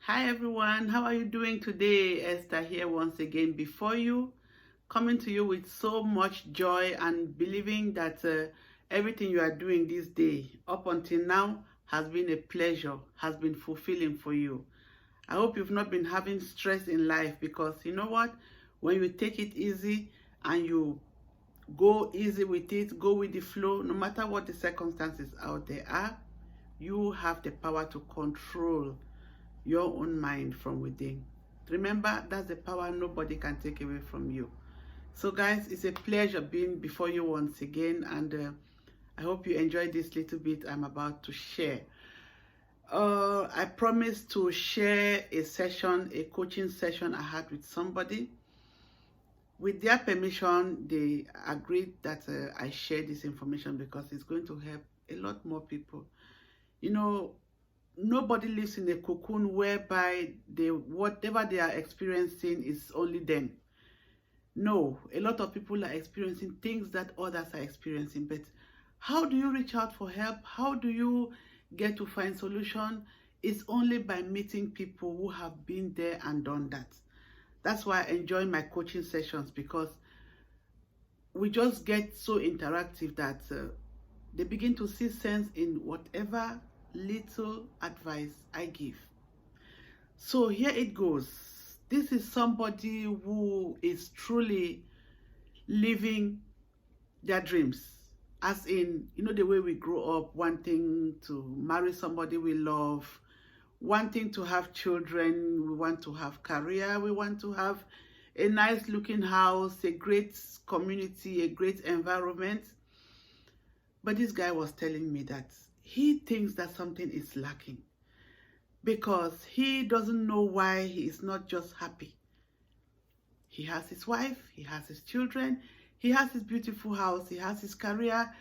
Hi everyone, how are you doing today? Esther here once again before you, coming to you with so much joy and believing that everything you are doing this day up until now has been a pleasure, has been fulfilling for you. I hope you've not been having stress in life, because you know what? When you take it easy and you go easy with it, go with the flow, no matter what the circumstances out there are, you have the power to control your own mind from within. Remember, that's the power nobody can take away from you. So guys, it's a pleasure being before you once again, and I hope you enjoyed this little bit I'm about to share. I promised to share a coaching session I had with somebody. With their permission, they agreed that I share this information because it's going to help a lot more people. You know, nobody lives in a cocoon whereby whatever they are experiencing is only them. No, a lot of people are experiencing things that others are experiencing. But how do you reach out for help? How do you get to find solution? It's only by meeting people who have been there and done that. That's why I enjoy my coaching sessions, because we just get so interactive that they begin to see sense in whatever little advice I give. So here it goes. This is somebody who is truly living their dreams. As in, you know, the way we grow up wanting to marry somebody we love, wanting to have children, we want to have career, we want to have a nice looking house, a great community, a great environment. But this guy was telling me that he thinks that something is lacking, because he doesn't know why he is not just happy. He has his wife, he has his children, he has his beautiful house, he has his career,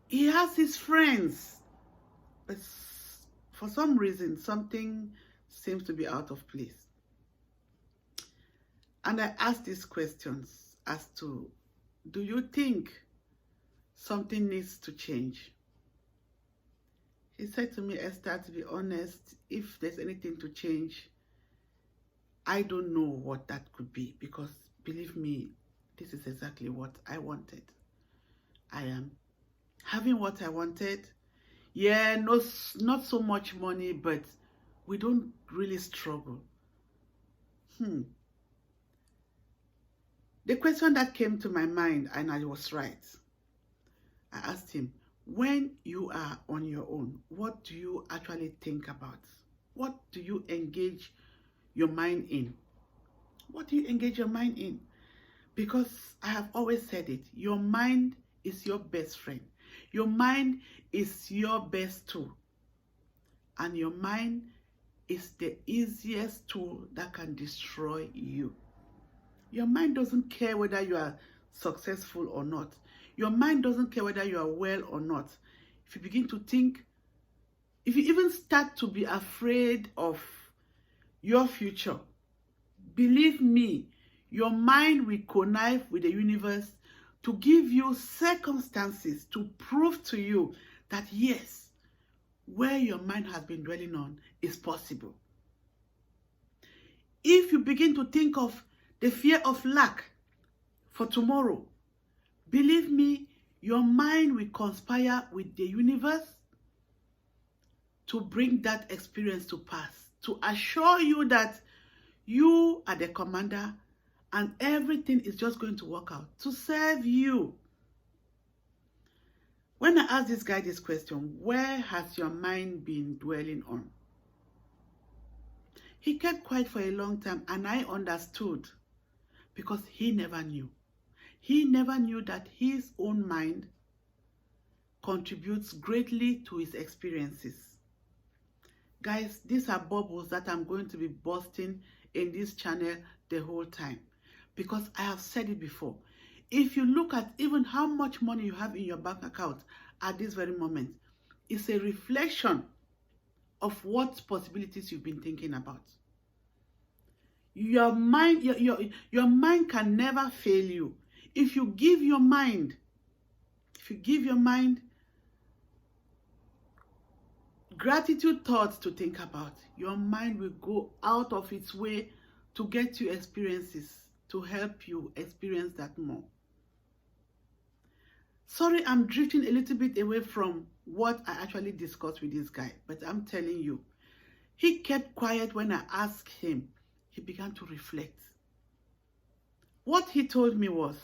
he has his friends. But for some reason, something seems to be out of place. And I asked these questions as to, do you think something needs to change? He said to me, Esther, to be honest, if there's anything to change, I don't know what that could be, because believe me, this is exactly what I wanted. I am having what I wanted. Yeah, not so much money, but we don't really struggle. The question that came to my mind, and I was right, I asked him, when you are on your own, what do you actually think about? What do you engage your mind in? What do you engage your mind in? Because I have always said it, your mind is your best friend. Your mind is your best tool. And your mind is the easiest tool that can destroy you. Your mind doesn't care whether you are successful or not. Your mind doesn't care whether you are well or not. If you begin to think, if you even start to be afraid of your future, believe me, your mind will connive with the universe to give you circumstances to prove to you that yes, where your mind has been dwelling on is possible. If you begin to think of the fear of lack for tomorrow, believe me, your mind will conspire with the universe to bring that experience to pass, to assure you that you are the commander and everything is just going to work out to serve you. When I asked this guy this question, where has your mind been dwelling on? He kept quiet for a long time, and I understood, because he never knew. He never knew that his own mind contributes greatly to his experiences. Guys, these are bubbles that I'm going to be busting in this channel the whole time, because I have said it before. If you look at even how much money you have in your bank account at this very moment, it's a reflection of what possibilities you've been thinking about. Your mind, your mind can never fail you. If you give your mind gratitude thoughts to think about, your mind will go out of its way to get you experiences to help you experience that more. Sorry, I'm drifting a little bit away from what I actually discussed with this guy, but I'm telling you, he kept quiet when I asked him. He began to reflect. What he told me was,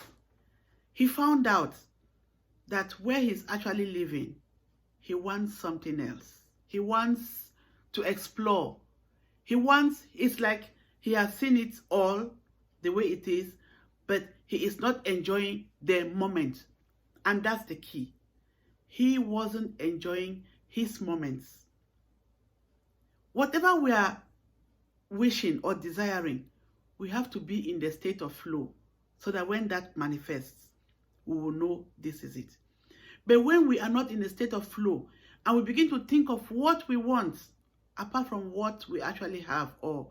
he found out that where he's actually living, he wants something else. He wants to explore. It's like he has seen it all the way it is, but he is not enjoying the moment. And that's the key. He wasn't enjoying his moments. Whatever we are wishing or desiring, we have to be in the state of flow so that when that manifests, we will know this is it. But when we are not in a state of flow and we begin to think of what we want apart from what we actually have or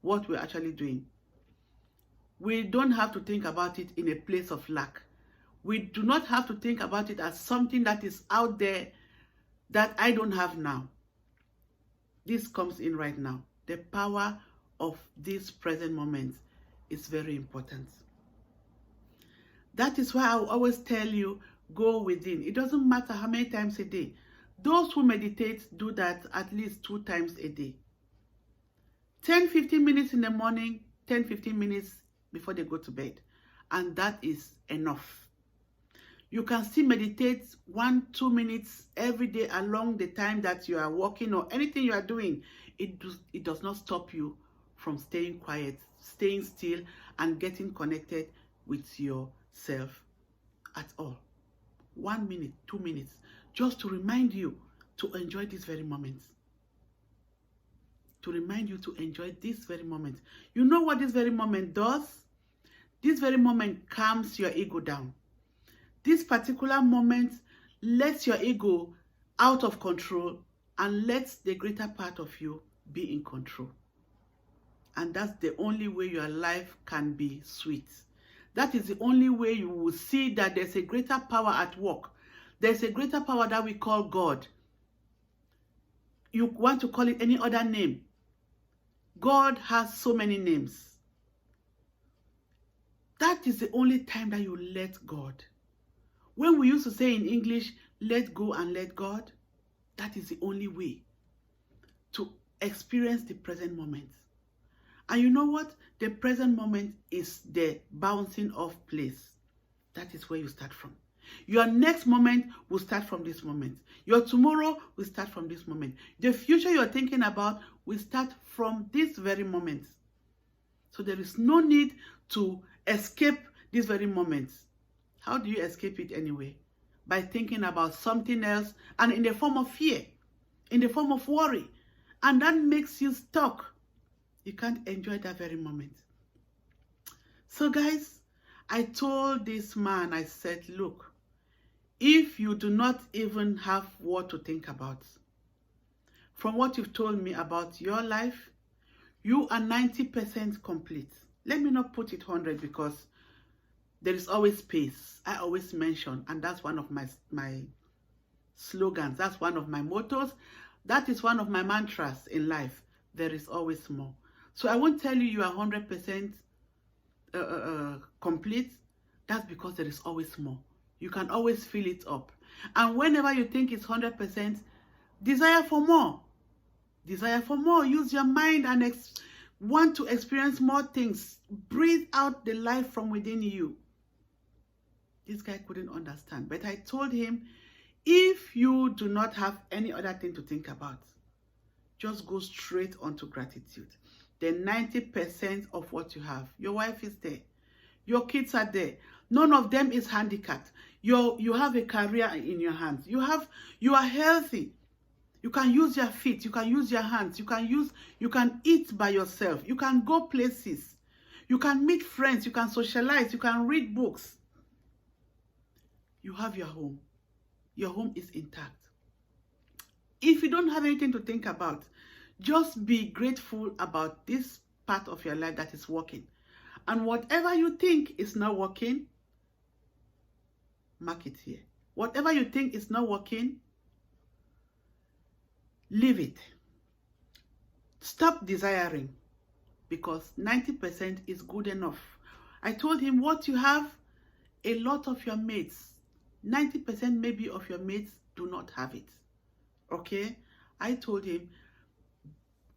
what we're actually doing, we don't have to think about it in a place of lack. We do not have to think about it as something that is out there that I don't have now. This comes in right now. The power of this present moment is very important. That is why I will always tell you, go within. It doesn't matter how many times a day. Those who meditate do that at least 2 times a day. 10-15 minutes in the morning, 10-15 minutes before they go to bed. And that is enough. You can still meditate 1-2 minutes every day along the time that you are walking or anything you are doing. It does not stop you from staying quiet, staying still, and getting connected with yourself at all. 1 minute, 2 minutes, just to remind you to enjoy this very moment. To remind you to enjoy this very moment. You know what this very moment does? This very moment calms your ego down. This particular moment lets your ego out of control and lets the greater part of you be in control. And that's the only way your life can be sweet. That is the only way you will see that there's a greater power at work. There's a greater power that we call God. You want to call it any other name. God has so many names. That is the only time that you let God. When we used to say in English, let go and let God, that is the only way to experience the present moment. And you know what? The present moment is the bouncing off place. That is where you start from. Your next moment will start from this moment. Your tomorrow will start from this moment. The future you're thinking about will start from this very moment. So there is no need to escape this very moment. How do you escape it anyway? By thinking about something else and in the form of fear, in the form of worry. And that makes you stuck. You can't enjoy that very moment. So guys, I told this man, I said, look, if you do not even have what to think about, from what you've told me about your life, you are 90% complete. Let me not put it 100 because there is always space. I always mention, and that's one of my slogans. That's one of my mottos. That is one of my mantras in life. There is always more. So I won't tell you you are 100% complete. That's because there is always more. You can always fill it up. And whenever you think it's 100%, desire for more. Desire for more. Use your mind and want to experience more things. Breathe out the life from within you. This guy couldn't understand. But I told him, if you do not have any other thing to think about, just go straight onto gratitude. Then 90% of what you have, your wife is there. Your kids are there. None of them is handicapped. You have a career in your hands. You are healthy. You can use your feet. You can use your hands. You can eat by yourself. You can go places. You can meet friends. You can socialize. You can read books. You have your home. Your home is intact. If you don't have anything to think about, just be grateful about this part of your life that is working. And whatever you think is not working, mark it here. Whatever you think is not working, Leave it. Stop desiring, because 90% is good enough. I told him, what you have, a lot of your mates, 90% maybe of your mates do not have it. Okay? I told him,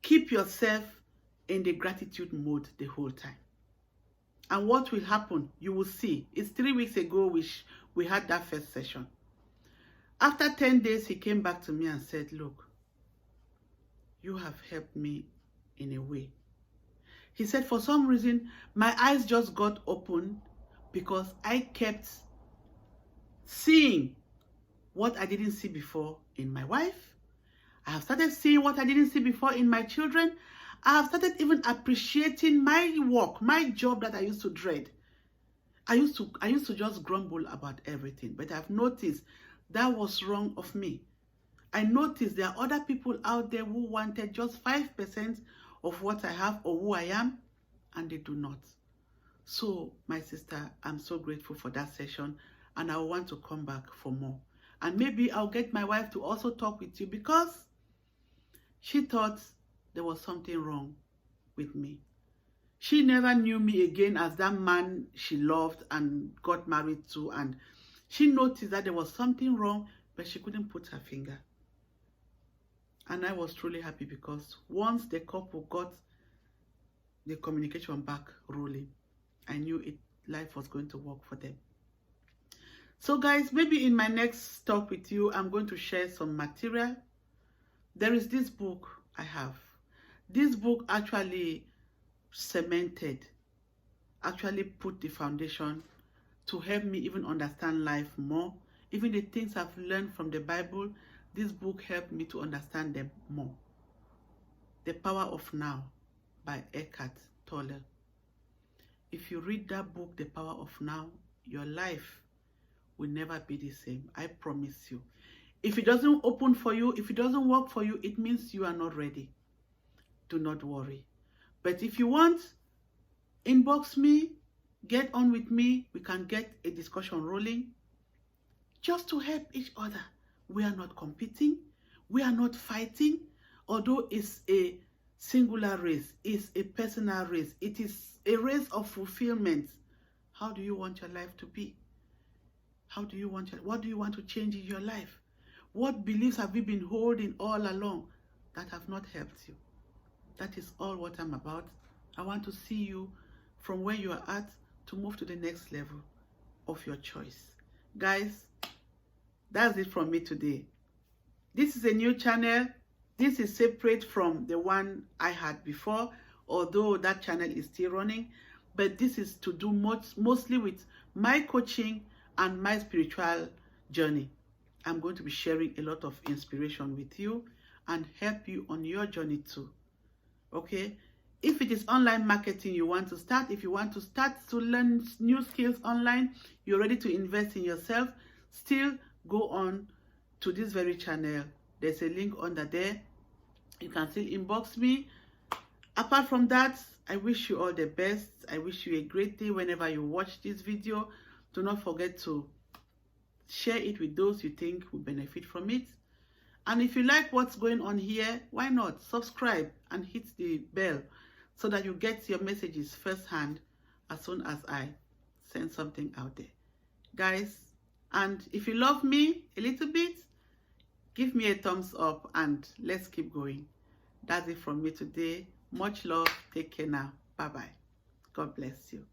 keep yourself in the gratitude mode the whole time. And what will happen, you will see. It's 3 weeks ago we had that first session. After 10 days, he came back to me and said, look, you have helped me in a way. He said, for some reason, my eyes just got open because I kept seeing what I didn't see before in my wife. I have started seeing what I didn't see before in my children. I have started even appreciating my work, my job that I used to dread. I used to just grumble about everything, but I've noticed that was wrong of me. I noticed there are other people out there who wanted just 5% of what I have or who I am, and they do not. So, my sister, I'm so grateful for that session, and I want to come back for more. And maybe I'll get my wife to also talk with you, because she thought there was something wrong with me. She never knew me again as that man she loved and got married to, and she noticed that there was something wrong, but she couldn't put her finger. And I was truly happy, because once the couple got the communication back rolling, I knew life was going to work for them. So guys, maybe in my next talk with you, I'm going to share some material. There is this book I have. This book actually cemented, actually put the foundation to help me even understand life more. Even the things I've learned from the Bible, this book helped me to understand them more. The Power of Now by Eckhart Tolle. If you read that book, The Power of Now, your life will never be the same. I promise you. If it doesn't open for you, if it doesn't work for you, it means you are not ready. Do not worry. But if you want, inbox me, get on with me. We can get a discussion rolling just to help each other. We are not competing. We are not fighting. Although it's a singular race, it's a personal race. It is a race of fulfillment. How do you want your life to be? What do you want to change in your life? What beliefs have you been holding all along that have not helped you? That is all what I'm about. I want to see you from where you are at to move to the next level of your choice. Guys, that's it from me today. This is a new channel. This is separate from the one I had before, although that channel is still running. But this is to do mostly with my coaching and my spiritual journey. I'm going to be sharing a lot of inspiration with you and help you on your journey too. Okay? If it is online marketing you want to start, if you want to start to learn new skills online, you're ready to invest in yourself, still go on to this very channel. There's a link under there. You can still inbox me. Apart from that, I wish you all the best. I wish you a great day whenever you watch this video. Do not forget to share it with those you think will benefit from it. And if you like what's going on here, why not subscribe and hit the bell so that you get your messages firsthand as soon as I send something out there. Guys, and if you love me a little bit, give me a thumbs up and let's keep going. That's it from me today. Much love. Take care now. Bye-bye. God bless you.